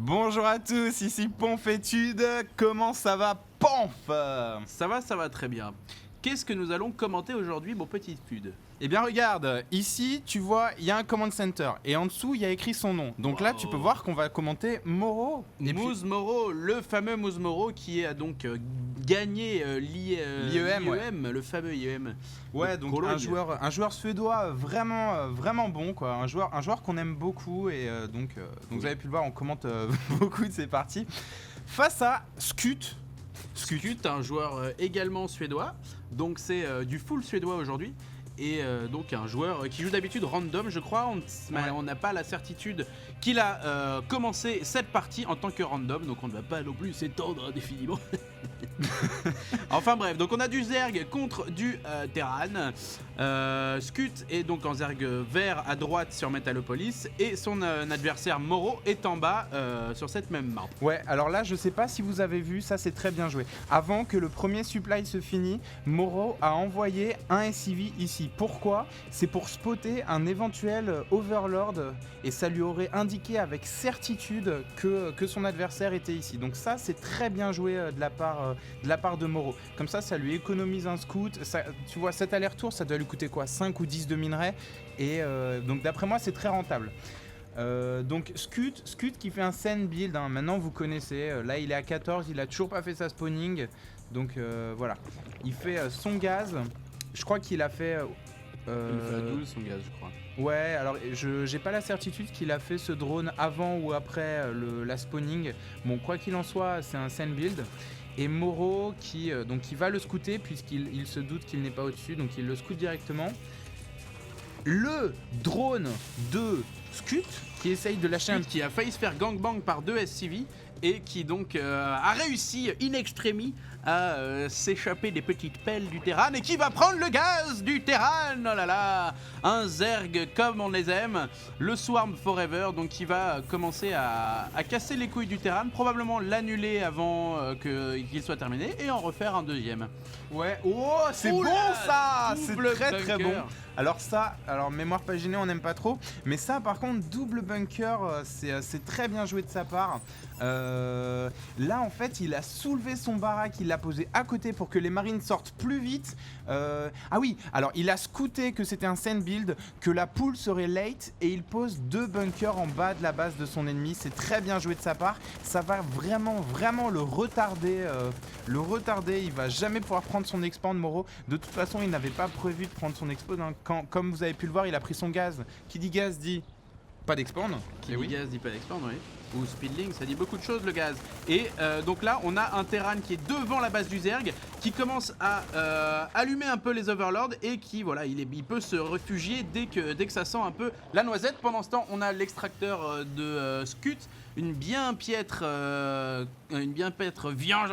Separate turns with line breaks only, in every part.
Bonjour à tous, ici Ponfétude, comment ça va Ponf?
Ça va très bien. Qu'est-ce que nous allons commenter aujourd'hui, mon petit Fude?
Eh bien regarde, ici tu vois, il y a un command center et en dessous il y a écrit son nom. Donc là tu peux voir qu'on va commenter Moro.
Moose Moro, le fameux Moose Moro qui a donc gagné l'IEM, le fameux IEM.
Ouais, donc un joueur suédois vraiment bon quoi, un joueur qu'on aime beaucoup et donc vous avez pu le voir, on commente beaucoup de ses parties. Face à Skut,
un joueur également suédois, donc c'est du full suédois aujourd'hui. Et donc un joueur qui joue d'habitude random, je crois. On n'a pas la certitude qu'il a commencé cette partie en tant que random, donc on ne va pas non plus s'étendre indéfiniment. Enfin bref, donc on a du Zerg contre du Terran. Skut est donc en Zerg vert à droite sur Metalopolis et son adversaire Moro est en bas sur cette même map.
Ouais, alors là je sais pas si vous avez vu, ça c'est très bien joué. Avant que le premier supply se finisse, Moro a envoyé un SCV ici. Pourquoi? C'est pour spotter un éventuel Overlord et ça lui aurait indiqué avec certitude que son adversaire était ici. Donc ça c'est très bien joué de la part de Moro. Comme ça lui économise un scout. Ça, tu vois, cet aller-retour ça doit lui coûter quoi, 5 ou 10 de minerais et donc d'après moi c'est très rentable. Donc Skut qui fait un Sen build, hein. Maintenant vous connaissez, là il est à 14, il a toujours pas fait sa spawning. Donc voilà, il fait son gaz. Je crois qu'il a fait...
Il fait à 12 son gaz, je crois.
Ouais, alors j'ai pas la certitude qu'il a fait ce drone avant ou après la spawning. Bon, quoi qu'il en soit, c'est un Sen build. Et Moro qui va le scouter puisqu'il se doute qu'il n'est pas au-dessus, donc il le scoute directement. Le drone de Skut qui essaye de lâcher
qui a failli se faire gangbang par 2 SCV et qui donc a réussi in extremis à s'échapper des petites pelles du Terran et qui va prendre le gaz du Terran. Oh là là, un Zerg comme on les aime, le Swarm Forever, donc qui va commencer à casser les couilles du Terran, probablement l'annuler avant qu'il soit terminé et en refaire un deuxième.
Ouais, oh c'est bon ça, c'est très bon. Alors mémoire paginée on n'aime pas trop, mais ça par contre double bunker c'est très bien joué de sa part. Là en fait il a soulevé son baraque, il l'a posé à côté pour que les marines sortent plus vite. Ah oui, alors il a scouté que c'était un Sen build, que la poule serait late et il pose 2 bunkers en bas de la base de son ennemi. C'est très bien joué de sa part, ça va vraiment le retarder. Il va jamais pouvoir prendre son expand Moro. De toute façon il n'avait pas prévu de prendre son expand, hein. Comme vous avez pu le voir, il a pris son gaz. Qui dit gaz dit pas d'expand.
Qui dit gaz dit pas d'expand, oui. Ou speedlink, ça dit beaucoup de choses le gaz. Et donc là on a un Terran qui est devant la base du Zerg, qui commence à allumer un peu les Overlords et qui voilà, il peut se réfugier dès que ça sent un peu la noisette. Pendant ce temps on a l'extracteur de Skut, une bien piètre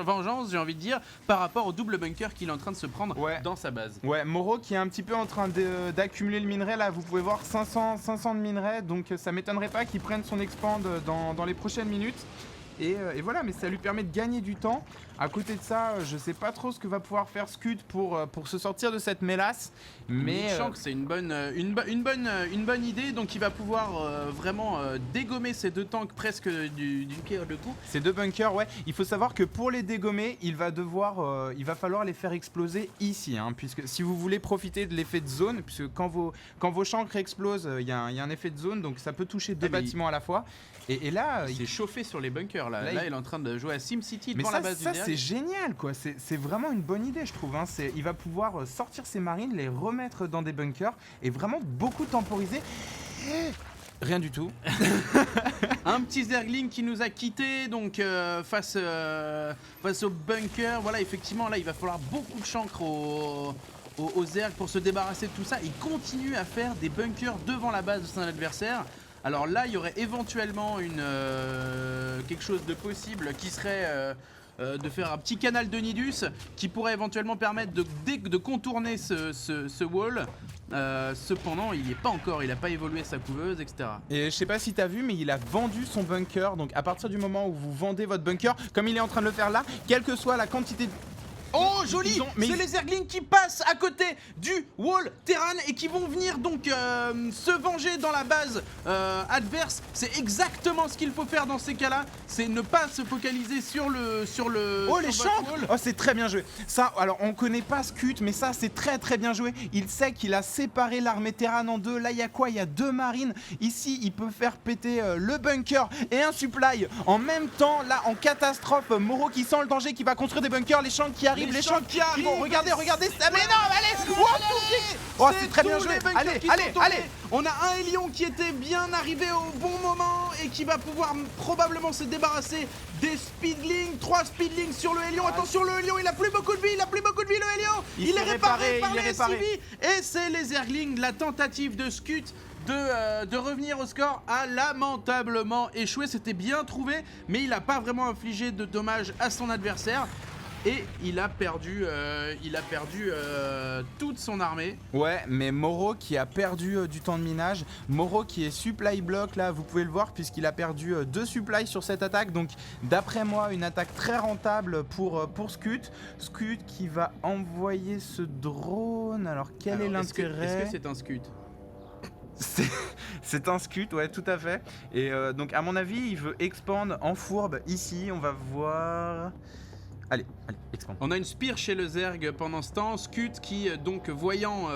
vengeance, j'ai envie de dire, par rapport au double bunker qu'il est en train de se prendre dans sa base.
Ouais, Moro qui est un petit peu en train d'accumuler le minerai. Là vous pouvez voir 500 de minerai, donc ça m'étonnerait pas qu'il prenne son expand dans les prochaines minutes. Et voilà, mais ça lui permet de gagner du temps. À côté de ça, je sais pas trop ce que va pouvoir faire Skut pour se sortir de cette mélasse. Mais
je sens que c'est une bonne idée. Donc il va pouvoir vraiment dégommer ces 2 tanks presque d'une pierre deux coups.
Ces 2 bunkers, ouais. Il faut savoir que pour les dégommer, il va falloir les faire exploser ici, hein, puisque si vous voulez profiter de l'effet de zone, puisque quand vos chancres explosent, il y a un effet de zone, donc ça peut toucher 2 bâtiments à la fois. Et là,
il s'est chauffé sur les bunkers là. Là, il est en train de jouer à SimCity devant la base du Zerg.
Ça c'est génial quoi. C'est vraiment une bonne idée je trouve. Hein. Il va pouvoir sortir ses marines, les remettre dans des bunkers et vraiment beaucoup temporiser. Rien du tout.
Un petit Zergling qui nous a quitté donc face au bunker. Voilà, effectivement là il va falloir beaucoup de chancre au Zerg pour se débarrasser de tout ça. Il continue à faire des bunkers devant la base de son adversaire. Alors là, il y aurait éventuellement quelque chose de possible qui serait de faire un petit canal de Nidus qui pourrait éventuellement permettre de contourner ce wall. Cependant, il n'y est pas encore, il n'a pas évolué sa couveuse, etc.
Et je sais pas si t'as vu, mais il a vendu son bunker. Donc à partir du moment où vous vendez votre bunker, comme il est en train de le faire là, quelle que soit la quantité de... Oh,
Oh joli.
mais
c'est les Zerglings qui passent à côté du wall Terran et qui vont venir donc se venger dans la base adverse. C'est exactement ce qu'il faut faire dans ces cas-là. C'est ne pas se focaliser sur le
Oh les
sur votre
champs.
wall.
Oh c'est très bien joué. Ça, alors on connaît pas Scud, mais ça c'est très très bien joué. Il sait qu'il a séparé l'armée Terran en deux. Là il y a quoi? Il y a 2 marines. Ici il peut faire péter le bunker et un supply. En même temps, là en catastrophe, Moro qui sent le danger, qui va construire des bunkers, les champs qui arrivent, les champs qui arrivent. Regardez ça. Mais non, allez. Oh c'est très bien
tous
joué.
les bunkers
Allez,
qui sont tombés.
allez.
On a un Hélion qui était bien arrivé au bon moment et qui va pouvoir probablement se débarrasser des Speedlings. 3 Speedlings sur le Hélion. Attention, le Hélion, il a plus beaucoup de vie, le Hélion. Il est réparé par les SCV. Et c'est les Zerglings, la tentative de Scud de revenir au score a lamentablement échoué. C'était bien trouvé, mais il n'a pas vraiment infligé de dommages à son adversaire. Et il a perdu toute son armée.
Ouais, mais Moro qui a perdu du temps de minage, Moro qui est supply block là, vous pouvez le voir puisqu'il a perdu 2 supplies sur cette attaque. Donc d'après moi, une attaque très rentable pour Scud. Scud qui va envoyer ce drone. Alors quel est l'intérêt?
Est-ce que c'est un Scud?
C'est un Scud, ouais, tout à fait. Et donc à mon avis, il veut expand en fourbe ici. On va voir. Allez, expand.
On a une spire chez le Zerg pendant ce temps. Scud qui, donc, voyant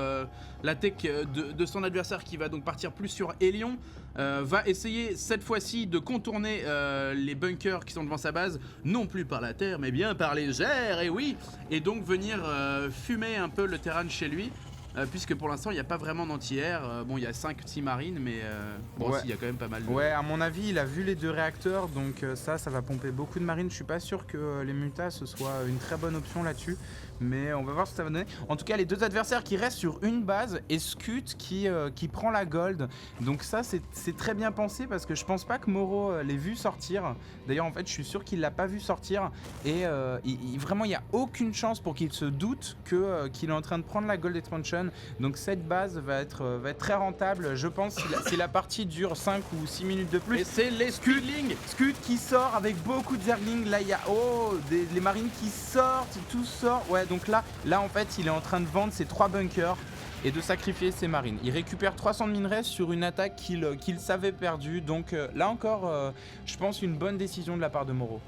la tech de son adversaire qui va donc partir plus sur Hélion, va essayer cette fois-ci de contourner les bunkers qui sont devant sa base, non plus par la terre, mais bien par les airs, et oui, et donc venir fumer un peu le Terran chez lui. Puisque pour l'instant il n'y a pas vraiment d'anti-air. Bon, il y a 5-6 marines, mais bon,
Ouais.
il y a quand même pas mal de...
Ouais, à mon avis, il a vu les 2 réacteurs, donc ça va pomper beaucoup de marines. Je suis pas sûr que les mutas ce soit une très bonne option là-dessus, mais on va voir ce que ça va donner. En tout cas, les 2 adversaires qui restent sur une base et Scud qui prend la gold. Donc ça, c'est très bien pensé parce que je pense pas que Moro l'ait vu sortir. D'ailleurs, en fait, je suis sûr qu'il l'a pas vu sortir et vraiment, il y a aucune chance pour qu'il se doute qu'il est en train de prendre la gold expansion. Donc cette base va être très rentable, je pense, si la partie dure 5 ou 6 minutes de plus.
Et c'est les Speedlings.
Scud qui sort avec beaucoup de Zerglings. Là, il y a les marines qui sortent, tout sort. Ouais, donc là en fait, il est en train de vendre ses 3 bunkers et de sacrifier ses marines. Il récupère 300 de minerais sur une attaque qu'il savait perdue. Donc là encore, je pense une bonne décision de la part de Moro.